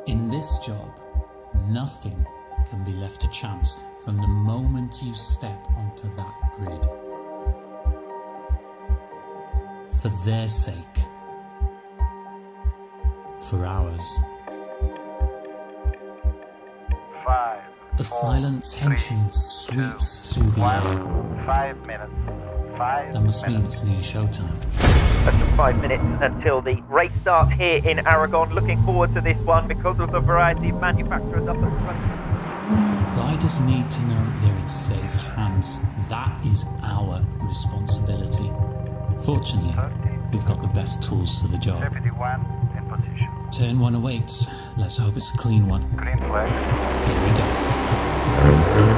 In this job, nothing can be left to chance from the moment you step onto that grid. For their sake. For ours. A silent tension sweeps through the air. 5 minutes. That must mean it's nearly showtime. Less than 5 minutes until the race starts here in Aragon. Looking forward to this one because of the variety of manufacturers up at the front. Riders need to know they're in safe hands. That is our responsibility. Fortunately, we've got the best tools for the job. Deputy 1 in position. Turn 1 awaits. Let's hope it's a clean one. Green flag. Here we go.